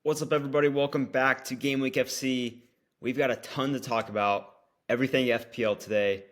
What's up, everybody? Welcome back to Gameweek FC. We've got a ton to talk about. Everything FPL today.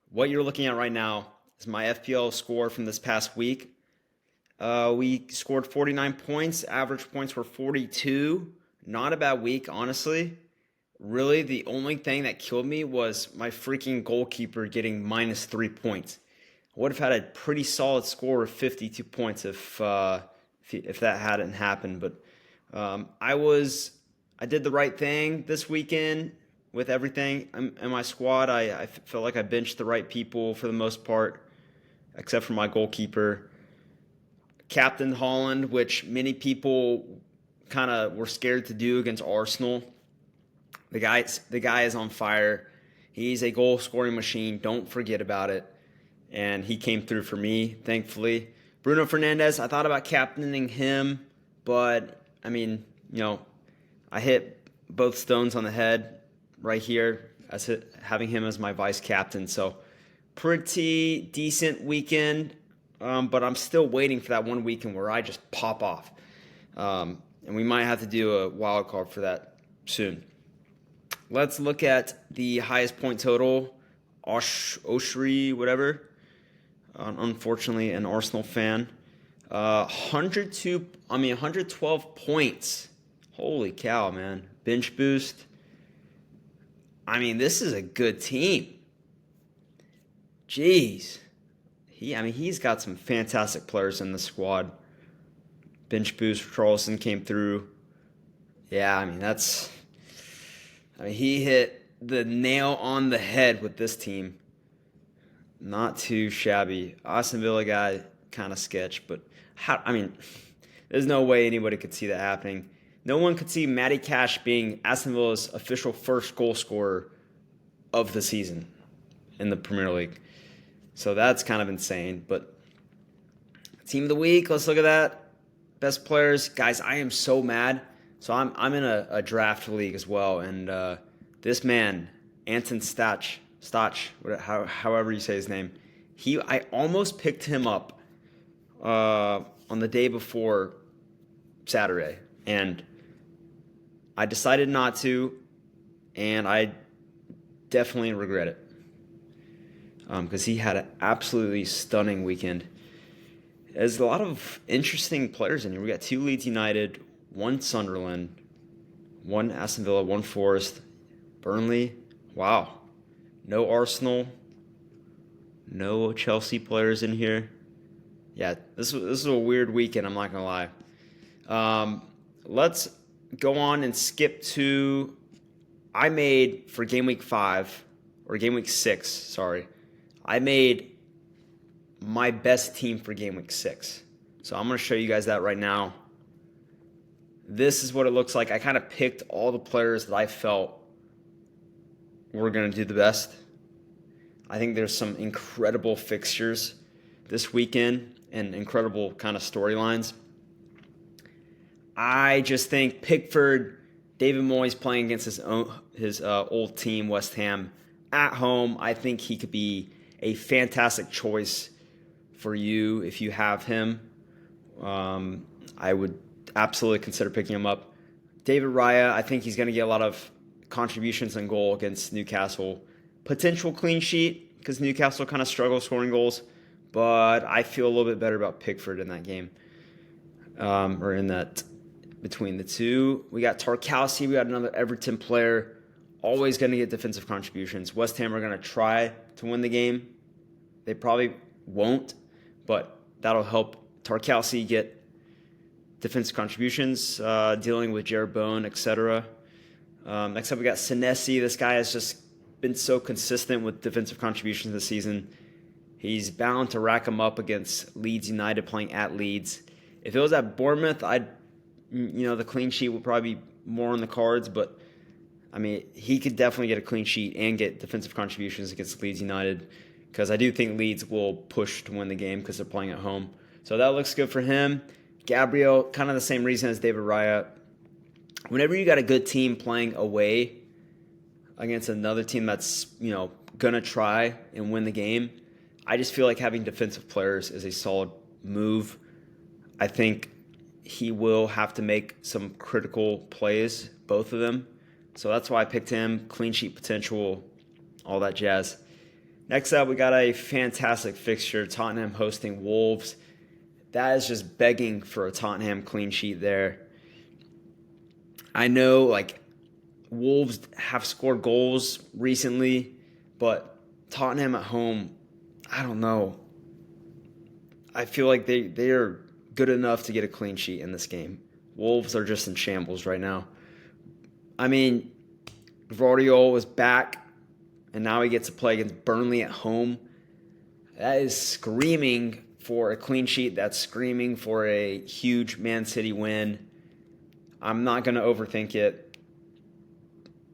What you're looking at right now is my FPL score from this past week. We scored 49 points. Average points were 42. Not a bad week, honestly. Really, the only thing that killed me was my freaking goalkeeper getting -3 points. I would have had a pretty solid score of 52 points if that hadn't happened, but I did the right thing this weekend with everything in my squad. I felt like I benched the right people for the most part, except for my goalkeeper. Captain Holland, which many people kind of were scared to do against Arsenal. The guy is on fire. He's a goal scoring machine. Don't forget about it. And he came through for me, thankfully. Bruno Fernandes, I thought about captaining him, but I mean, I hit both stones on the head right here as having him as my vice captain. So pretty decent weekend, but I'm still waiting for that one weekend where I just pop off. And we might have to do a wild card for that soon. Let's look at the highest point total. Oshri, whatever. Unfortunately, an Arsenal fan. 112 points. Holy cow, man. Bench boost. I mean, this is a good team. Jeez. He's got some fantastic players in the squad. Bench boost, Charleston came through. Yeah, he hit the nail on the head with this team. Not too shabby. Aston Villa guy, kind of sketch, but there's no way anybody could see that happening. No one could see Matty Cash being Aston Villa's official first goal scorer of the season in the Premier League. So that's kind of insane. But team of the week, let's look at that. Best players. Guys, I am so mad. So I'm in a draft league as well, and this man, Anton Stach, however you say his name, I almost picked him up on the day before Saturday, and I decided not to, and I definitely regret it because he had an absolutely stunning weekend. There's a lot of interesting players in here. We got 2 Leeds United, 1 Sunderland, 1 Aston Villa, 1 Forest, Burnley. Wow. No Arsenal, no Chelsea players in here. Yeah, this is a weird weekend, I'm not going to lie. Let's go on and skip to, I made for Game Week 5, or Game Week 6, sorry. I made my best team for Game Week 6. So I'm going to show you guys that right now. This is what it looks like. I kind of picked all the players that I felt were going to do the best. I think there's some incredible fixtures this weekend and incredible kind of storylines. I just think Pickford, David Moyes playing against his old team, West Ham, at home. I think he could be a fantastic choice for you if you have him. I would absolutely consider picking him up. David Raya, I think he's going to get a lot of contributions and goal against Newcastle. Potential clean sheet because Newcastle kind of struggle scoring goals, but I feel a little bit better about Pickford in that game, or in that between the two. We got Tarkowski. We got another Everton player. Always going to get defensive contributions. West Ham are going to try to win the game. They probably won't, but that'll help Tarkowski get defensive contributions, dealing with Jared Bowen, etc. Next up, we got Senesi. This guy has just been so consistent with defensive contributions this season. He's bound to rack them up against Leeds United playing at Leeds. If it was at Bournemouth, the clean sheet would probably be more on the cards, but he could definitely get a clean sheet and get defensive contributions against Leeds United because I do think Leeds will push to win the game because they're playing at home. So that looks good for him. Gabriel, kind of the same reason as David Raya. Whenever you got a good team playing away against another team that's, going to try and win the game, I just feel like having defensive players is a solid move. I think he will have to make some critical plays, both of them. So that's why I picked him. Clean sheet potential, all that jazz. Next up, we got a fantastic fixture. Tottenham hosting Wolves. That is just begging for a Tottenham clean sheet there. I know, like, Wolves have scored goals recently, but Tottenham at home, I don't know. I feel like they are good enough to get a clean sheet in this game. Wolves are just in shambles right now. I mean, Guardiola was back, and now he gets to play against Burnley at home. That is screaming for a clean sheet. That's screaming for a huge Man City win. I'm not going to overthink it.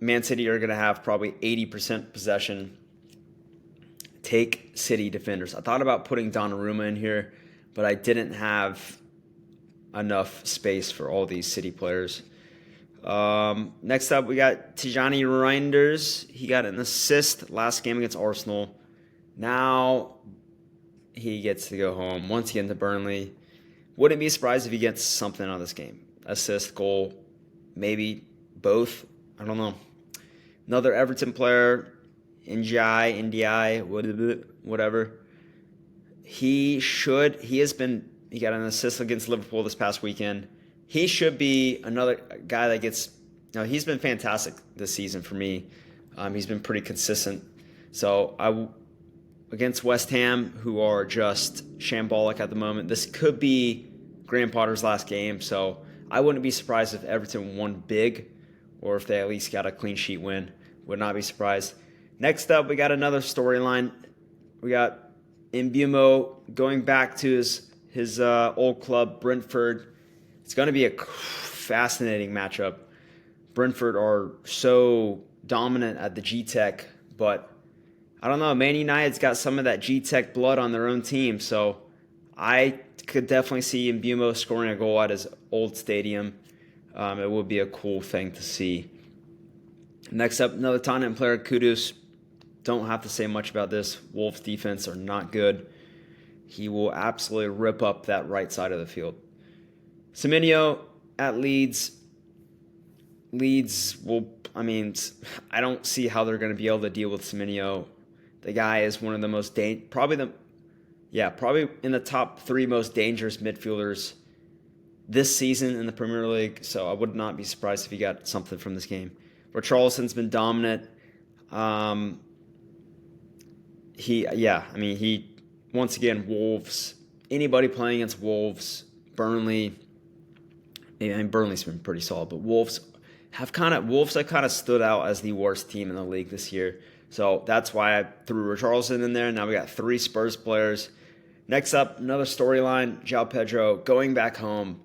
Man City are going to have probably 80% possession. Take City defenders. I thought about putting Donnarumma in here, but I didn't have enough space for all these City players. Next up, we got Tijani Reinders. He got an assist last game against Arsenal. Now he gets to go home once again to Burnley. Wouldn't be surprised if he gets something out of this game. Assist, goal, maybe both. I don't know. Another Everton player, Ndiaye, whatever. He got an assist against Liverpool this past weekend. He should be another guy that gets. He's been fantastic this season for me. He's been pretty consistent. So against West Ham, who are just shambolic at the moment, this could be Graham Potter's last game. So I wouldn't be surprised if Everton won big, or if they at least got a clean sheet win. Would not be surprised. Next up, we got another storyline. We got Mbeumo going back to his old club, Brentford. It's going to be a fascinating matchup. Brentford are so dominant at the G-Tech, but I don't know. Man United's got some of that G-Tech blood on their own team, so I could definitely see Mbeumo scoring a goal at his old stadium. It would be a cool thing to see. Next up, another Tottenham player, Kudus. Don't have to say much about this. Wolves' defense are not good. He will absolutely rip up that right side of the field. Semenyo at Leeds. Leeds will, I don't see how they're going to be able to deal with Semenyo. The guy is one of the most, probably in the top 3 most dangerous midfielders this season in the Premier League. So I would not be surprised if he got something from this game. Richarlison's been dominant. He once again, Wolves, anybody playing against Wolves, Burnley, Burnley's been pretty solid, but Wolves have kind of stood out as the worst team in the league this year. So that's why I threw Richarlison in there. Now we got 3 Spurs players. Next up, another storyline, João Pedro going back home.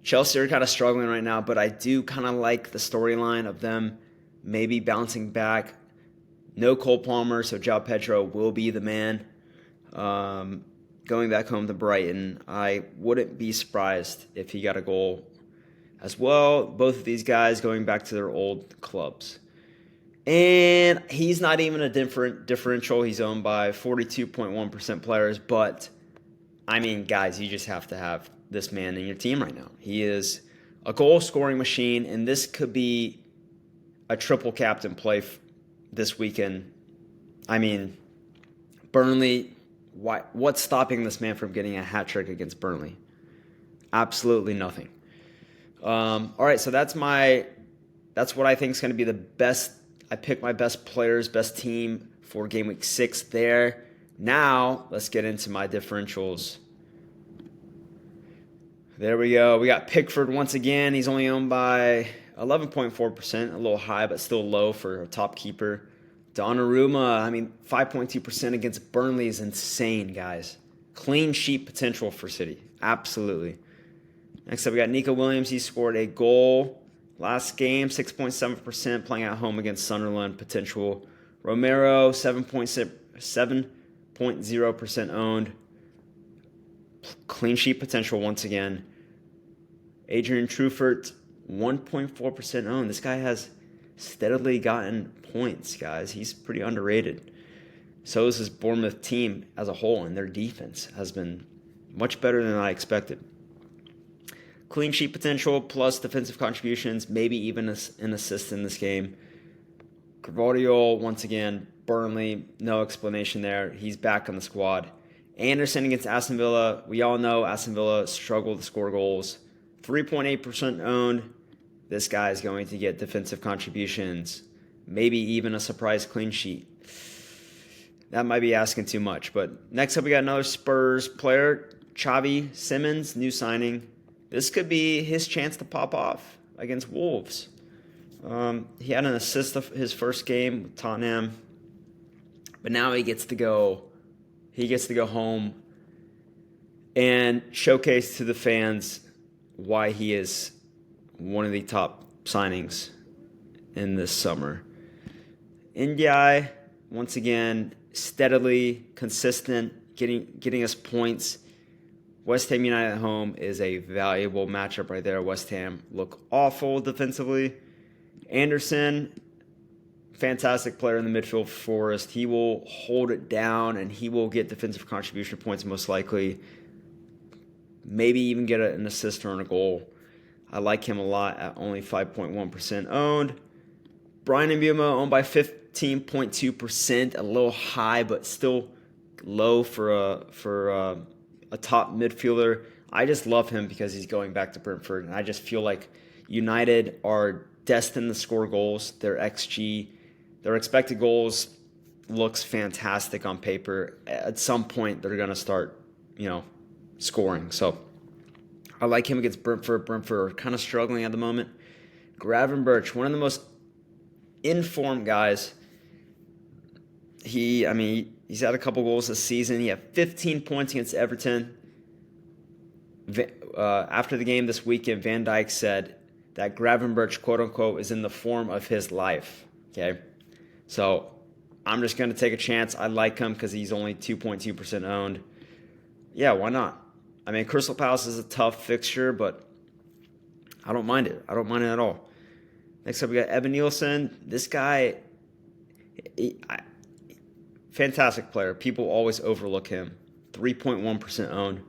Chelsea are kind of struggling right now, but I do kind of like the storyline of them maybe bouncing back. No Cole Palmer, so João Pedro will be the man. Going back home to Brighton, I wouldn't be surprised if he got a goal as well. Both of these guys going back to their old clubs. And he's not even a differential. He's owned by 42.1% players. But, guys, you just have to have this man in your team right now. He is a goal-scoring machine, and this could be a triple captain play this weekend. Burnley, what's stopping this man from getting a hat trick against Burnley? Absolutely nothing. All right, so that's what I think is going to be the best. I picked my best players, best team for Game Week 6 there. Now, let's get into my differentials. There we go. We got Pickford once again. He's only owned by 11.4%, a little high, but still low for a top keeper. Donnarumma, 5.2% against Burnley is insane, guys. Clean sheet potential for City. Absolutely. Next up, we got Nico Williams. He scored a goal last game, 6.7%, playing at home against Sunderland. Potential. Romero, 7.0% owned. Clean sheet potential once again. Adrian Truffert, 1.4% owned. This guy has steadily gotten points, guys. He's pretty underrated. So is his Bournemouth team as a whole, and their defense has been much better than I expected. clean sheet potential plus defensive contributions, maybe even an assist in this game. Gvardiol, once again, Burnley, no explanation there. He's back on the squad. Anderson against Aston Villa. We all know Aston Villa struggle to score goals. 3.8% owned. This guy is going to get defensive contributions, maybe even a surprise clean sheet. That might be asking too much. But next up, we got another Spurs player, Xavi Simons, new signing. This could be his chance to pop off against Wolves. He had an assist of his first game with Tottenham, but now he gets to go home and showcase to the fans why he is one of the top signings in this summer. Ndiaye, once again, steadily consistent, getting us points. West Ham United at home is a valuable matchup right there. West Ham look awful defensively. Anderson, fantastic player in the midfield for Forest. He will hold it down, and he will get defensive contribution points most likely. Maybe even get an assist or a goal. I like him a lot at only 5.1% owned. Brian Mbeumo owned by 15.2%, a little high, but still low for a top midfielder. I just love him because he's going back to Brentford, and I just feel like United are destined to score goals. Their XG, their expected goals looks fantastic on paper. At some point, they're going to start, scoring. So I like him against Brentford. Brentford are kind of struggling at the moment. Gravenberch, one of the most informed guys. He's had a couple goals this season. He had 15 points against Everton. After the game this weekend, Van Dijk said that Gravenberch, quote-unquote, is in the form of his life. Okay? So I'm just going to take a chance. I like him because he's only 2.2% owned. Yeah, why not? Crystal Palace is a tough fixture, but I don't mind it. I don't mind it at all. Next up, we got Evan Nielsen. This guy, fantastic player. People always overlook him. 3.1% owned.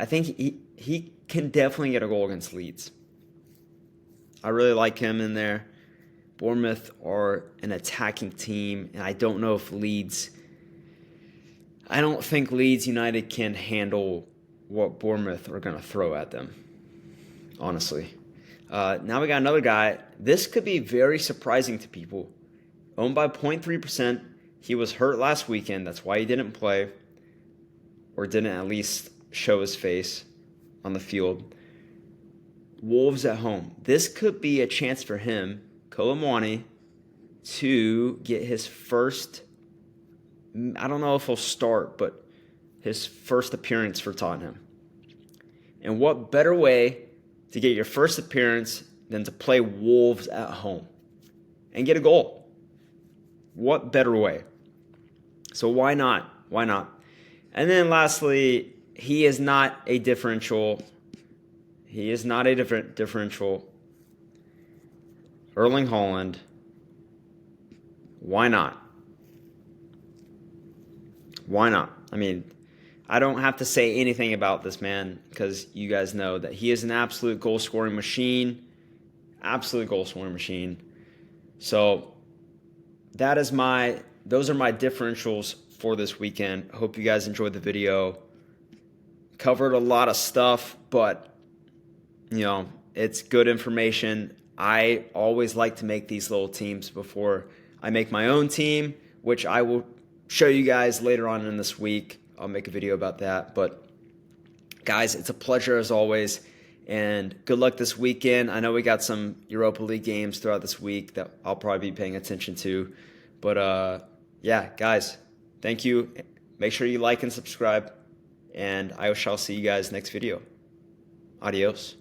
I think he can definitely get a goal against Leeds. I really like him in there. Bournemouth are an attacking team, and I don't know if I don't think Leeds United can handle what Bournemouth are going to throw at them, honestly. Now we got another guy. This could be very surprising to people. Owned by 0.3%. He was hurt last weekend. That's why he didn't play, or didn't at least show his face on the field. Wolves at home. This could be a chance for him, Kolomwani, to get his first, I don't know if he'll start, but his first appearance for Tottenham. And what better way to get your first appearance than to play Wolves at home and get a goal? What better way? So why not? Why not? And then lastly, he is not a differential. He is not a differential. Erling Haaland. Why not? Why not? I don't have to say anything about this man because you guys know that he is an absolute goal-scoring machine. Absolute goal-scoring machine. So those are my differentials for this weekend. Hope you guys enjoyed the video. Covered a lot of stuff, but it's good information. I always like to make these little teams before I make my own team, which I will show you guys later on in this week. I'll make a video about that. But guys, it's a pleasure as always, and good luck this weekend. I know we got some Europa League games throughout this week that I'll probably be paying attention to. But yeah, guys, thank you. Make sure you like and subscribe, and I shall see you guys next video. Adios.